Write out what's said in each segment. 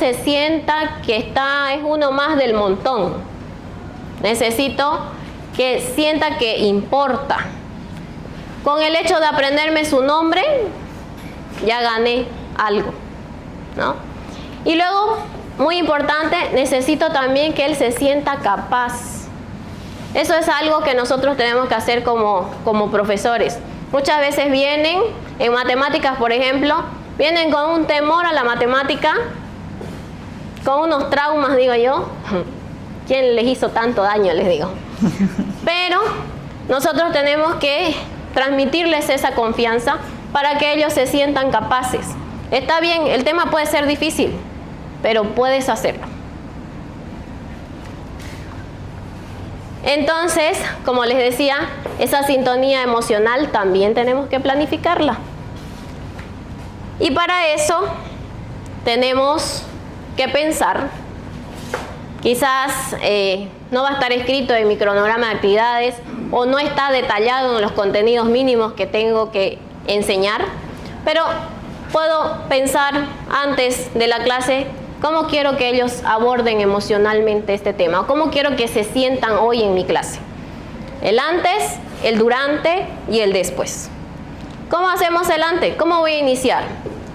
se sienta que es uno más del montón. Necesito que sienta que importa. Con el hecho de aprenderme su nombre, ya gané algo, ¿no? Y luego, muy importante, necesito también que él se sienta capaz. Eso es algo que nosotros tenemos que hacer como profesores. Muchas veces vienen, en matemáticas por ejemplo, vienen con un temor a la matemática, con unos traumas, digo yo. ¿Quién les hizo tanto daño? Les digo. Pero nosotros tenemos que transmitirles esa confianza para que ellos se sientan capaces. Está bien, el tema puede ser difícil, pero puedes hacerlo. Entonces, como les decía, esa sintonía emocional también tenemos que planificarla. Y para eso tenemos que pensar. Quizás no va a estar escrito en mi cronograma de actividades o no está detallado en los contenidos mínimos que tengo que enseñar, pero puedo pensar antes de la clase cómo quiero que ellos aborden emocionalmente este tema, o cómo quiero que se sientan hoy en mi clase. El antes, el durante y el después. ¿Cómo hacemos el antes? ¿Cómo voy a iniciar?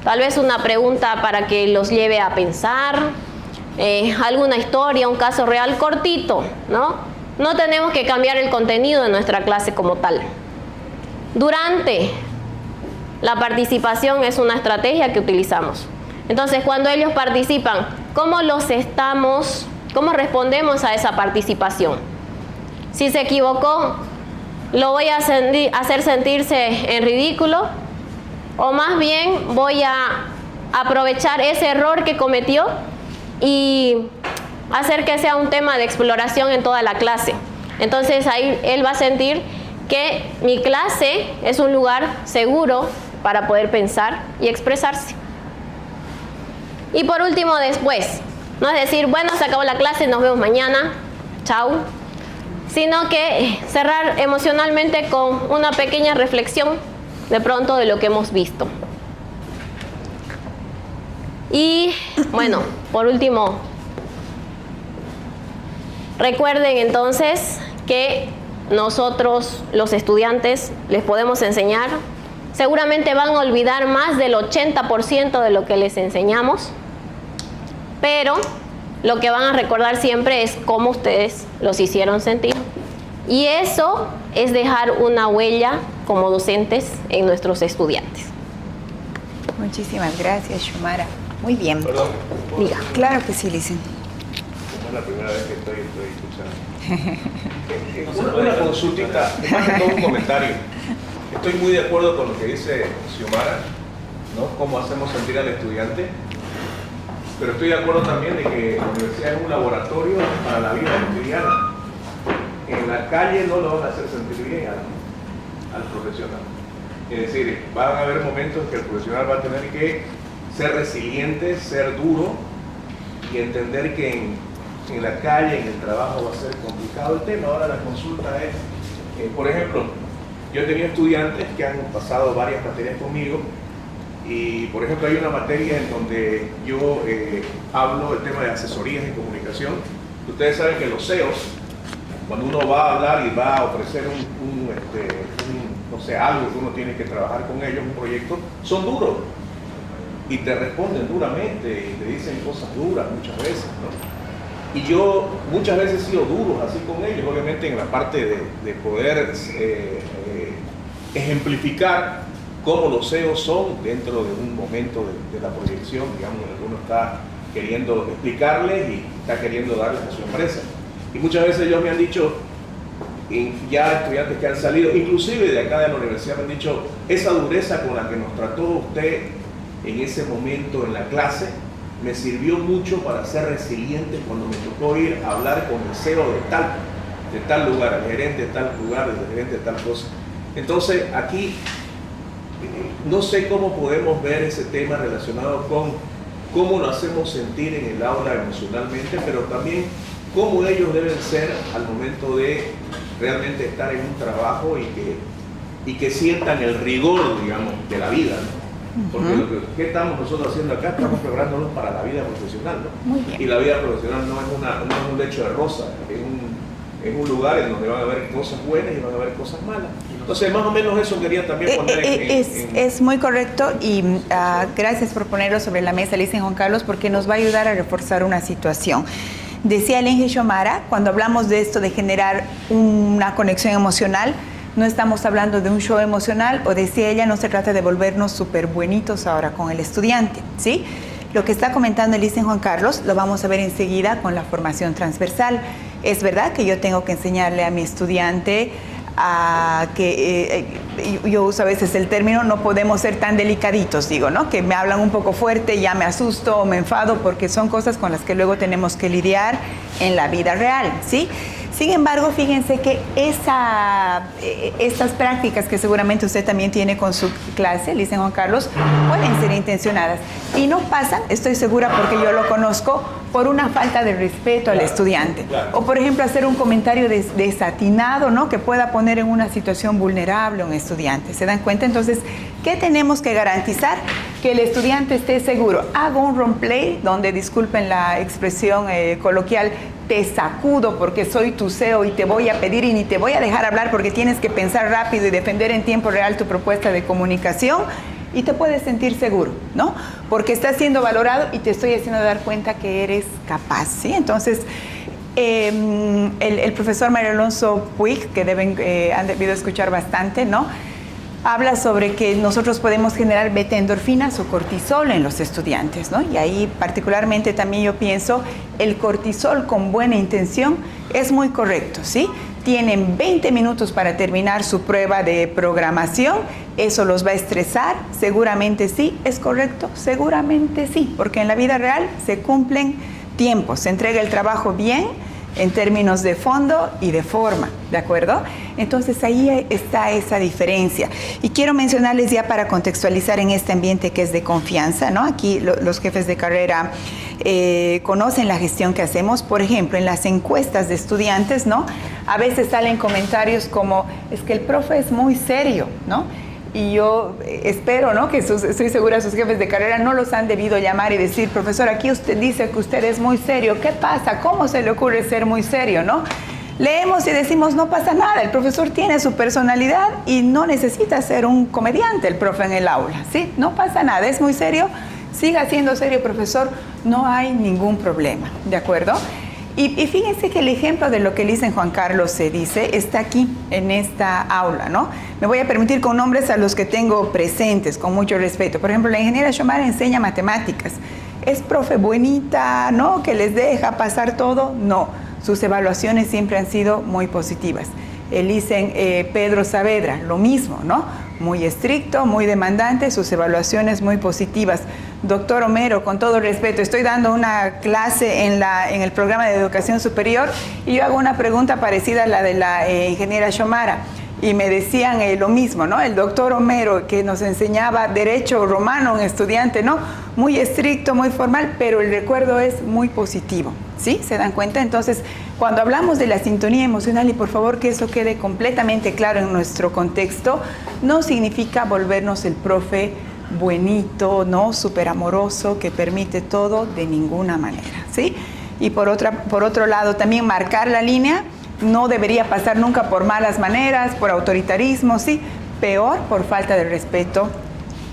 Tal vez una pregunta para que los lleve a pensar, alguna historia, un caso real cortito, ¿no? No tenemos que cambiar el contenido de nuestra clase como tal. Durante, la participación es una estrategia que utilizamos. Entonces, cuando ellos participan, ¿cómo respondemos a esa participación? Si se equivocó, ¿lo voy a hacer sentirse en ridículo? ¿O más bien voy a aprovechar ese error que cometió y hacer que sea un tema de exploración en toda la clase? Entonces ahí él va a sentir que mi clase es un lugar seguro para poder pensar y expresarse. Y por último, después, no es decir, bueno, se acabó la clase, nos vemos mañana, chao, sino que cerrar emocionalmente con una pequeña reflexión de pronto de lo que hemos visto. Y bueno, por último, recuerden entonces que nosotros, los estudiantes, les podemos enseñar. Seguramente van a olvidar más del 80% de lo que les enseñamos, pero lo que van a recordar siempre es cómo ustedes los hicieron sentir. Y eso es dejar una huella como docentes en nuestros estudiantes. Muchísimas gracias, Xiomara. Muy bien. Perdón. Diga. Claro que sí, Licen. Como es la primera vez que estoy escuchando. Una consultita, más que todo un comentario. Estoy muy de acuerdo con lo que dice Xiomara, ¿no? Cómo hacemos sentir al estudiante. Pero estoy de acuerdo también de que la universidad es un laboratorio para la vida cotidiana. En la calle no lo van a hacer sentir bien al profesional. Es decir, van a haber momentos en que el profesional va a tener que ser resiliente, ser duro y entender que en la calle, en el trabajo va a ser complicado el tema. Ahora la consulta es, por ejemplo, yo he tenido estudiantes que han pasado varias materias conmigo y, por ejemplo, hay una materia en donde yo hablo del tema de asesorías en comunicación. Ustedes saben que los CEOs, cuando uno va a hablar y va a ofrecer no sé, algo que uno tiene que trabajar con ellos, un proyecto, son duros y te responden duramente y te dicen cosas duras muchas veces, ¿no? Y yo muchas veces he sido duro así con ellos, obviamente en la parte de poder ejemplificar cómo los CEOs son dentro de un momento de la proyección, digamos, en el que uno está queriendo explicarles y está queriendo darles a su empresa. Y muchas veces ellos me han dicho, ya estudiantes que han salido, inclusive de acá de la universidad, me han dicho, esa dureza con la que nos trató usted en ese momento en la clase, me sirvió mucho para ser resiliente cuando me tocó ir a hablar con el CEO de tal lugar, el gerente de tal lugar, el gerente de tal cosa. Entonces, aquí, no sé cómo podemos ver ese tema relacionado con cómo lo hacemos sentir en el aula emocionalmente, pero también cómo ellos deben ser al momento de realmente estar en un trabajo y que sientan el rigor, digamos, de la vida, ¿no? Porque ¿qué estamos nosotros haciendo acá? Estamos preparándonos para la vida profesional, ¿no? Muy bien. Y la vida profesional no es un lecho de rosas, es un lugar en donde van a haber cosas buenas y van a haber cosas malas. Entonces, más o menos eso quería también poner es muy correcto y gracias por ponerlo sobre la mesa, Licen Juan Carlos, porque nos va a ayudar a reforzar una situación. Decía el Inge Xiomara, cuando hablamos de esto de generar una conexión emocional, no estamos hablando de un show emocional, o decía ella, no se trata de volvernos súper buenitos ahora con el estudiante, ¿sí? Lo que está comentando Licen Juan Carlos lo vamos a ver enseguida con la formación transversal. Es verdad que yo tengo que enseñarle a mi estudiante a que, yo uso a veces el término, no podemos ser tan delicaditos, digo, ¿no? Que me hablan un poco fuerte, ya me asusto o me enfado, porque son cosas con las que luego tenemos que lidiar en la vida real, ¿sí? Sin embargo, fíjense que estas prácticas que seguramente usted también tiene con su clase, Licen Juan Carlos, pueden ser intencionadas y no pasan, estoy segura porque yo lo conozco, por una falta de respeto al estudiante. O por ejemplo, hacer un comentario desatinado, ¿no? Que pueda poner en una situación vulnerable a un estudiante. ¿Se dan cuenta? Entonces, ¿qué tenemos que garantizar? Que el estudiante esté seguro. Hago un roleplay donde, disculpen la expresión coloquial, te sacudo porque soy tu CEO y te voy a pedir y ni te voy a dejar hablar porque tienes que pensar rápido y defender en tiempo real tu propuesta de comunicación, y te puedes sentir seguro, ¿no? Porque estás siendo valorado y te estoy haciendo dar cuenta que eres capaz, ¿sí? Entonces, el profesor Mario Alonso Puig, que han debido escuchar bastante, ¿no? Habla sobre que nosotros podemos generar beta-endorfinas o cortisol en los estudiantes, ¿no? Y ahí particularmente también yo pienso, el cortisol con buena intención es muy correcto, ¿sí? Tienen 20 minutos para terminar su prueba de programación, eso los va a estresar, seguramente sí, ¿es correcto? Seguramente sí, porque en la vida real se cumplen tiempos, se entrega el trabajo bien, en términos de fondo y de forma, ¿de acuerdo? Entonces ahí está esa diferencia. Y quiero mencionarles ya para contextualizar en este ambiente que es de confianza, ¿no? Aquí los jefes de carrera conocen la gestión que hacemos. Por ejemplo, en las encuestas de estudiantes, ¿no? A veces salen comentarios como, es que el profe es muy serio, ¿no? Y yo espero, ¿no? Que estoy segura sus jefes de carrera no los han debido llamar y decir, profesor, aquí usted dice que usted es muy serio. ¿Qué pasa? ¿Cómo se le ocurre ser muy serio, no? Leemos y decimos, no pasa nada, el profesor tiene su personalidad y no necesita ser un comediante el profe en el aula, ¿sí? No pasa nada, es muy serio, siga siendo serio, profesor, no hay ningún problema, ¿de acuerdo? Y fíjense que el ejemplo de lo que Licen Juan Carlos se dice está aquí, en esta aula, ¿no? Me voy a permitir con nombres a los que tengo presentes, con mucho respeto. Por ejemplo, la ingeniera Xiomara enseña matemáticas. ¿Es profe buenita, no? ¿Que les deja pasar todo? No. Sus evaluaciones siempre han sido muy positivas. Licen Pedro Saavedra, lo mismo, ¿no? Muy estricto, muy demandante, sus evaluaciones muy positivas. Doctor Homero, con todo respeto, estoy dando una clase en el programa de educación superior y yo hago una pregunta parecida a la de la ingeniera Xiomara y me decían lo mismo, ¿no? El doctor Homero, que nos enseñaba derecho romano, un estudiante, ¿no? Muy estricto, muy formal, pero el recuerdo es muy positivo, ¿sí? ¿Se dan cuenta? Entonces, cuando hablamos de la sintonía emocional, y por favor que eso quede completamente claro en nuestro contexto, no significa volvernos el profe buenito, ¿no? Súper amoroso, que permite todo, de ninguna manera, ¿sí? Y por otro lado, también marcar la línea no debería pasar nunca por malas maneras, por autoritarismo, ¿sí? Peor, por falta de respeto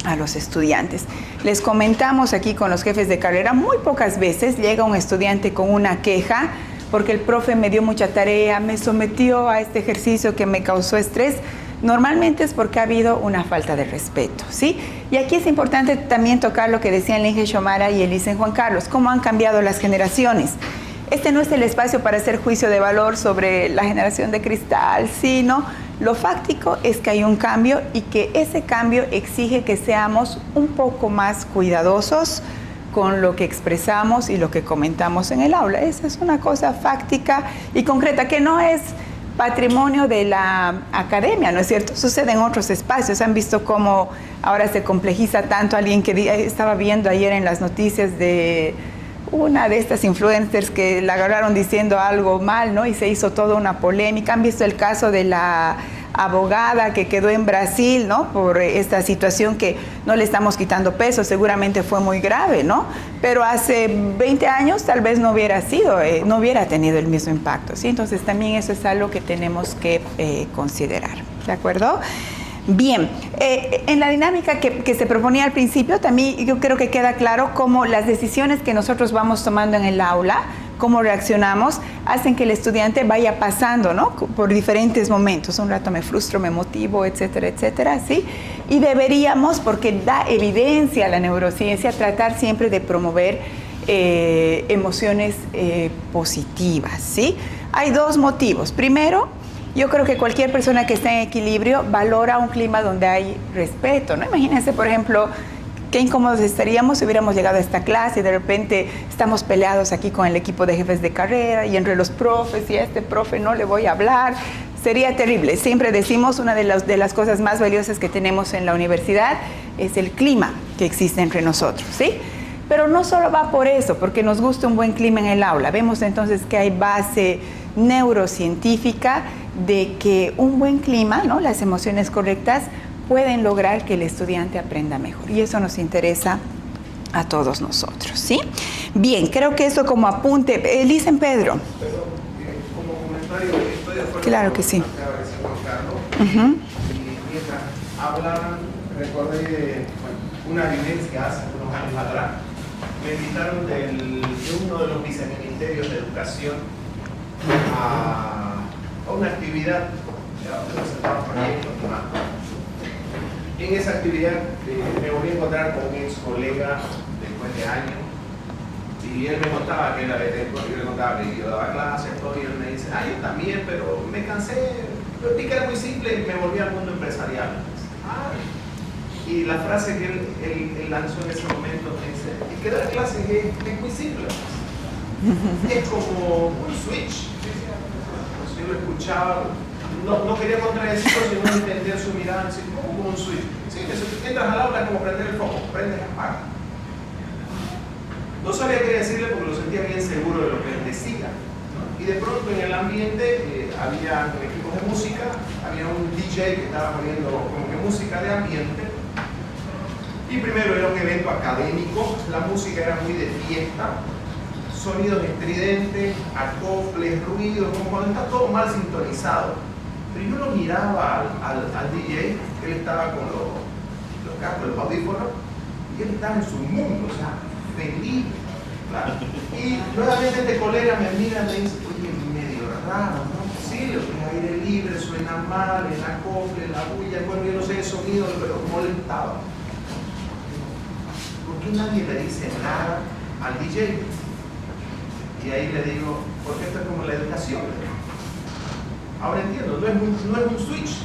a los estudiantes. Les comentamos aquí con los jefes de carrera, muy pocas veces llega un estudiante con una queja porque el profe me dio mucha tarea, me sometió a este ejercicio que me causó estrés. Normalmente es porque ha habido una falta de respeto, ¿sí? Y aquí es importante también tocar lo que decían el Inge Xiomara y el Licen Juan Carlos, cómo han cambiado las generaciones. Este no es el espacio para hacer juicio de valor sobre la generación de cristal, sino lo fáctico es que hay un cambio y que ese cambio exige que seamos un poco más cuidadosos con lo que expresamos y lo que comentamos en el aula. Esa es una cosa fáctica y concreta que no es patrimonio de la academia, ¿no es cierto? Sucede en otros espacios. Han visto cómo ahora se complejiza tanto. Alguien que estaba viendo ayer en las noticias de una de estas influencers que la agarraron diciendo algo mal, ¿no? Y se hizo toda una polémica. Han visto el caso de la abogada que quedó en Brasil, ¿no? Por esta situación que no le estamos quitando peso, seguramente fue muy grave, ¿no? Pero hace 20 años tal vez no hubiera sido, no hubiera tenido el mismo impacto, ¿sí? Entonces también eso es algo que tenemos que considerar, ¿de acuerdo? Bien, en la dinámica que se proponía al principio, también yo creo que queda claro cómo las decisiones que nosotros vamos tomando en el aula, cómo reaccionamos, hacen que el estudiante vaya pasando, ¿no? Por diferentes momentos. Un rato me frustro, me motivo, etcétera, etcétera, ¿sí? Y deberíamos, porque da evidencia a la neurociencia, tratar siempre de promover emociones positivas, ¿sí? Hay dos motivos. Primero, yo creo que cualquier persona que esté en equilibrio valora un clima donde hay respeto, ¿no? Imagínense, por ejemplo, qué incómodos estaríamos si hubiéramos llegado a esta clase y de repente estamos peleados aquí con el equipo de jefes de carrera y entre los profes y a este profe no le voy a hablar. Sería terrible. Siempre decimos una de las cosas más valiosas que tenemos en la universidad es el clima que existe entre nosotros, ¿sí? Pero no solo va por eso, porque nos gusta un buen clima en el aula. Vemos entonces que hay base neurocientífica de que un buen clima, ¿no? Las emociones correctas pueden lograr que el estudiante aprenda mejor. Y eso nos interesa a todos nosotros, ¿sí? Bien, creo que eso como apunte. Dicen Pedro. Pero, como comentario, estoy de acuerdo claro que sí. con lo que acaba de decir Juan Carlos. Y mientras hablaban, recordé una vivencia hace unos años atrás. Me invitaron de uno de los viceministerios de Educación a una actividad que presentaba proyectos y más. En esa actividad me volví a encontrar con un ex colega después de años y él me contaba que era veterinario, yo le contaba que yo daba clases, todo, y él me dice, yo también, pero me cansé, lo que era muy simple y me volví al mundo empresarial. Y la frase que él lanzó en ese momento me dice, es que dar clases es muy simple, es como un switch. Yo lo escuchaba, no quería contradecirlo, sino entender su mirada, decir, como un switch. Sí, que entras al aula como prender el foco, prendes y apagas. No sabía qué decirle porque lo sentía bien seguro de lo que él decía, ¿no? Y de pronto en el ambiente había equipos de música, había un DJ que estaba poniendo como que música de ambiente. Y primero era un evento académico, la música era muy de fiesta, sonidos estridentes, acoples, ruidos, como cuando está todo mal sintonizado. Pero yo lo miraba al DJ, él estaba con los cascos, los audífonos, y él estaba en su mundo, o sea, feliz. Claro. Y nuevamente este colega me mira y me dice, oye, medio raro, ¿no? Sí, lo que es aire libre, suena mal, el acople, la bulla, bueno, yo no sé el sonido, pero molestaba. ¿Por qué nadie le dice nada al DJ? Y ahí le digo, porque esto es como la educación. Ahora entiendo, no es un switch,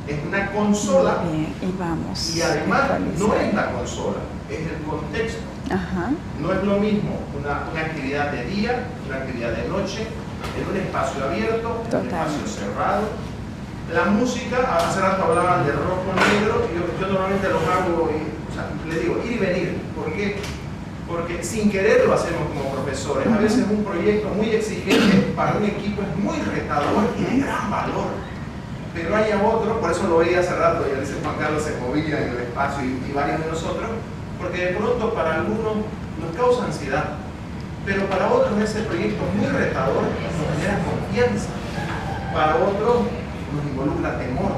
es una consola. Bien, y vamos. Y además no es la consola, es el contexto. Ajá. No es lo mismo una actividad de día, una actividad de noche, en un espacio abierto, en un espacio cerrado. La música, hace rato hablaban de rojo negro, yo normalmente los hago, le digo ir y venir. ¿Por qué? Porque sin querer lo hacemos como profesores. A veces un proyecto muy exigente para un equipo es muy retador y de gran valor. Pero hay otro, por eso lo veía hace rato, y a veces Juan Carlos se movía en el espacio y varios de nosotros, porque de pronto para algunos nos causa ansiedad, pero para otros ese proyecto muy retador nos genera confianza. Para otros nos involucra temor.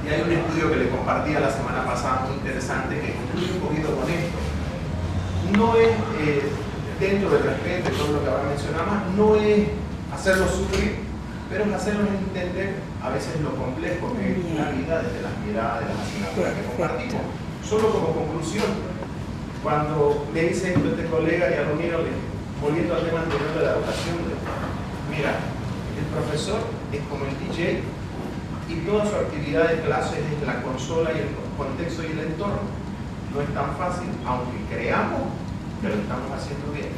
Y hay un estudio que le compartía la semana pasada muy interesante que concluye un poquito con esto. No es, dentro del respeto y todo lo que ahora mencionamos, no es hacerlos sufrir, pero es hacerlos entender a veces lo complejo que es la vida desde las miradas de las asignaturas que compartimos. Solo como conclusión, cuando le dice esto a este colega y a lo mío, volviendo al tema anterior de la educación, mira, el profesor es como el DJ y toda su actividad de clase es la consola y el contexto y el entorno. No es tan fácil, aunque creamos, pero lo estamos haciendo bien.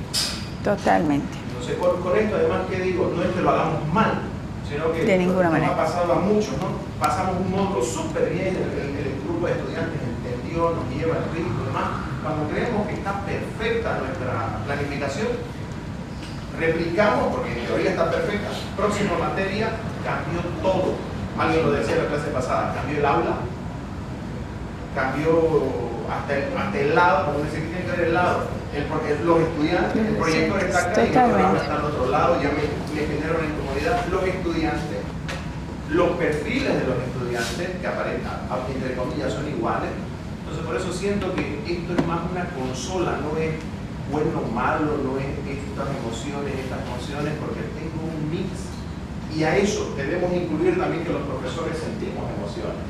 Totalmente. Entonces, con esto además, ¿qué digo? No es que lo hagamos mal, sino que de ninguna manera. Nos ha pasado a muchos, ¿no? Pasamos un módulo súper bien, el grupo de estudiantes entendió, nos lleva el ritmo y demás. Cuando creemos que está perfecta nuestra planificación, replicamos, porque en teoría está perfecta, próxima materia cambió todo. alguien lo decía en la clase pasada, cambió el aula, cambió hasta el lado, como dice que tiene que ver el lado, porque los estudiantes, el proyector está acá y el programa está al otro lado, ya me genera una incomodidad. Los estudiantes, los perfiles de los estudiantes, que aparentan, entre comillas, son iguales. Entonces, por eso siento que esto es más una consola, no es bueno o malo, no es estas emociones, porque tengo un mix. Y a eso debemos incluir también que los profesores sentimos emociones,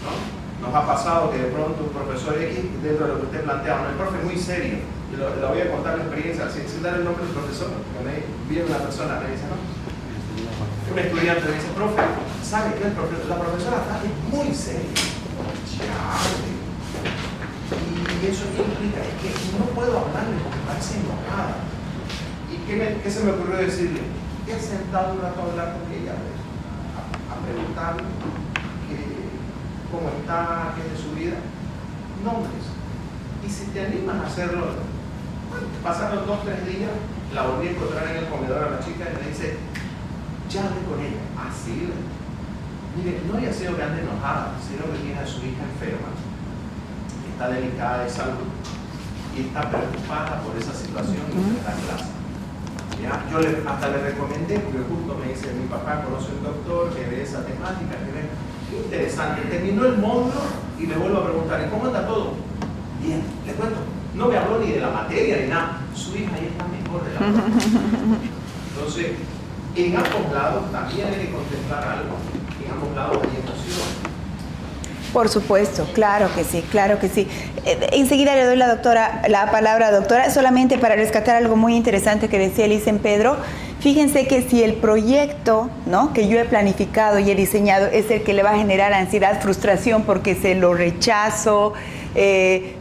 ¿no? Nos ha pasado que de pronto un profesor X, dentro de lo que usted planteaba, ¿no? El profe es muy serio, y le voy a contar la experiencia, sin dar el nombre del profesor, porque viene una persona, me dice, ¿no? Un estudiante me dice, profe, ¿sabe que la profesora está muy seria? Y eso qué implica, es que no puedo hablarle porque parece enojada. ¿Y qué se me ocurrió decirle? He sentado un rato a hablar con ella, a preguntarle cómo está, qué es de su vida, nombres. Y si te animas a hacerlo, bueno, pasaron 2 o 3 días, la volví a encontrar en el comedor a la chica y me dice, ya hablé con ella. Así, mire, no había sido que ande enojada, sino que tiene a su hija enferma, está delicada de salud y está preocupada por esa situación en la clase. ¿Ya? Yo hasta le recomendé, porque justo me dice, mi papá conoce un doctor que ve esa temática, que ve. Qué interesante. Terminó el módulo y le vuelvo a preguntar, ¿y cómo anda todo? Bien, le cuento. No me habló ni de la materia ni nada. Su hija ya está mejor de la materia. Entonces, en ambos lados también hay que contemplar algo. En ambos lados hay emoción. Por supuesto, claro que sí, claro que sí. Enseguida le doy la palabra, doctora, solamente para rescatar algo muy interesante que decía Elisa en Pedro. Fíjense que si el proyecto, ¿no?, que yo he planificado y he diseñado es el que le va a generar ansiedad, frustración porque se lo rechazo,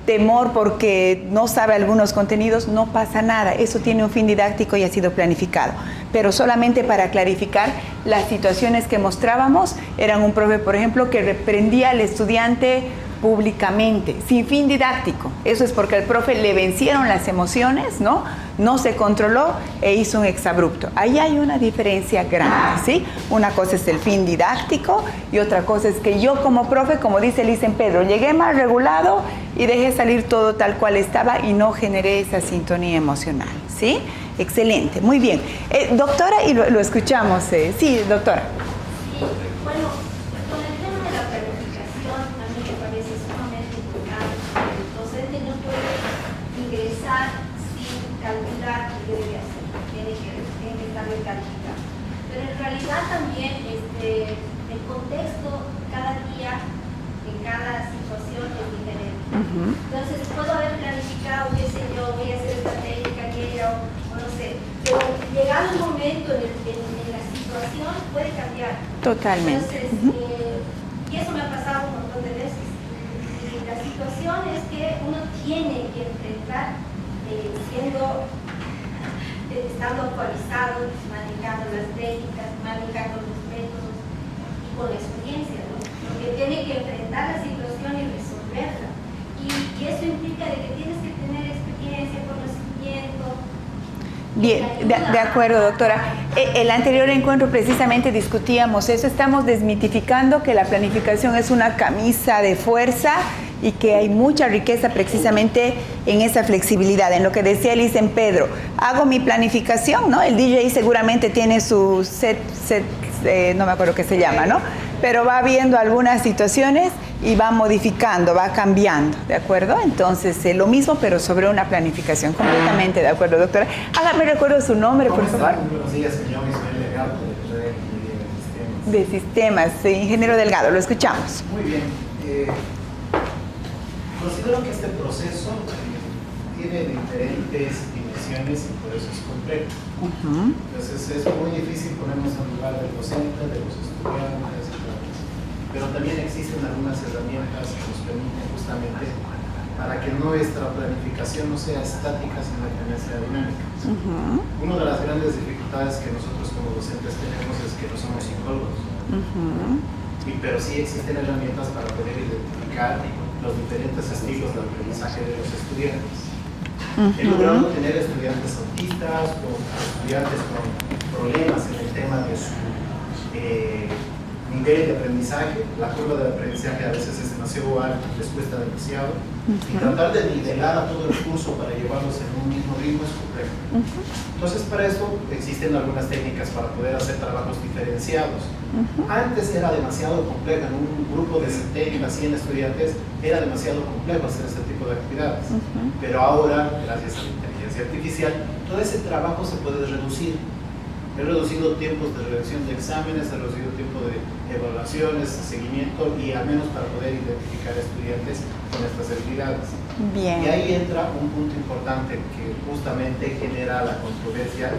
temor porque no sabe algunos contenidos, no pasa nada. Eso tiene un fin didáctico y ha sido planificado. Pero solamente para clarificar, las situaciones que mostrábamos eran un profe, por ejemplo, que reprendía al estudiante públicamente, sin fin didáctico. Eso es porque al profe le vencieron las emociones, ¿no? No se controló e hizo un exabrupto. Ahí hay una diferencia grande, ¿sí? Una cosa es el fin didáctico y otra cosa es que yo como profe, como dice Elisa en Pedro, llegué mal regulado y dejé salir todo tal cual estaba y no generé esa sintonía emocional, ¿sí? Excelente, muy bien. Doctora, y lo escuchamos. Sí, doctora. Sí, bueno, con el tema de la planificación, a mí me parece sumamente importante. El docente no puede ingresar sin calcular qué debe hacer, tiene que estar calificado. Pero en realidad también el contexto cada día, en cada situación es diferente. Entonces puedo haber planificado, qué sé yo, voy a hacer esta técnica, o no sé, pero llegado un momento en la situación puede cambiar. Totalmente. Entonces, y eso me ha pasado un montón de veces. Y la situación es que uno tiene que enfrentar estando actualizado, manejando las técnicas, manejando los métodos y con la experiencia, ¿no? Porque tiene que enfrentar la situación y resolverla. Y eso implica de que tienes que tener experiencia, conocimiento. Bien, de acuerdo, doctora. El anterior encuentro precisamente discutíamos eso. Estamos desmitificando que la planificación es una camisa de fuerza y que hay mucha riqueza precisamente en esa flexibilidad, en lo que decía Elisa en Pedro. Hago mi planificación, ¿no? El DJ seguramente tiene su set, no me acuerdo qué se llama, ¿no? Pero va viendo algunas situaciones y va modificando, va cambiando, ¿de acuerdo? Entonces, lo mismo, pero sobre una planificación. Completamente de acuerdo, doctora. Hágame recuerdo su nombre, por favor. Buenos días, señor Ismael Delgado, de Ingeniería de Sistemas. De Sistemas, sí, ingeniero Delgado, lo escuchamos. Muy bien. Considero que este proceso tiene diferentes dimensiones y por eso es complejo. Entonces, es muy difícil ponernos en lugar del docente, de los estudiantes, pero también existen algunas herramientas que nos permiten justamente para que nuestra planificación no sea estática, sino que también sea dinámica. Una de las grandes dificultades que nosotros como docentes tenemos es que no somos psicólogos, pero sí existen herramientas para poder identificar los diferentes estilos de aprendizaje de los estudiantes. He logrado tener estudiantes autistas o estudiantes con problemas en el tema de su nivel de aprendizaje, la curva de aprendizaje a veces es demasiado alta, les cuesta demasiado, y tratar de nivelar a todo el curso para llevarlos en un mismo ritmo es complejo. Entonces, para esto existen algunas técnicas para poder hacer trabajos diferenciados. Antes era demasiado complejo, en un grupo de 70, 100 estudiantes, era demasiado complejo hacer este tipo de actividades. Pero ahora, gracias a la inteligencia artificial, todo ese trabajo se puede reducir. He reducido tiempos de redacción de exámenes, he reducido tiempo de evaluaciones, seguimiento y al menos para poder identificar estudiantes con estas habilidades. Bien. Y ahí entra un punto importante que justamente genera la controversia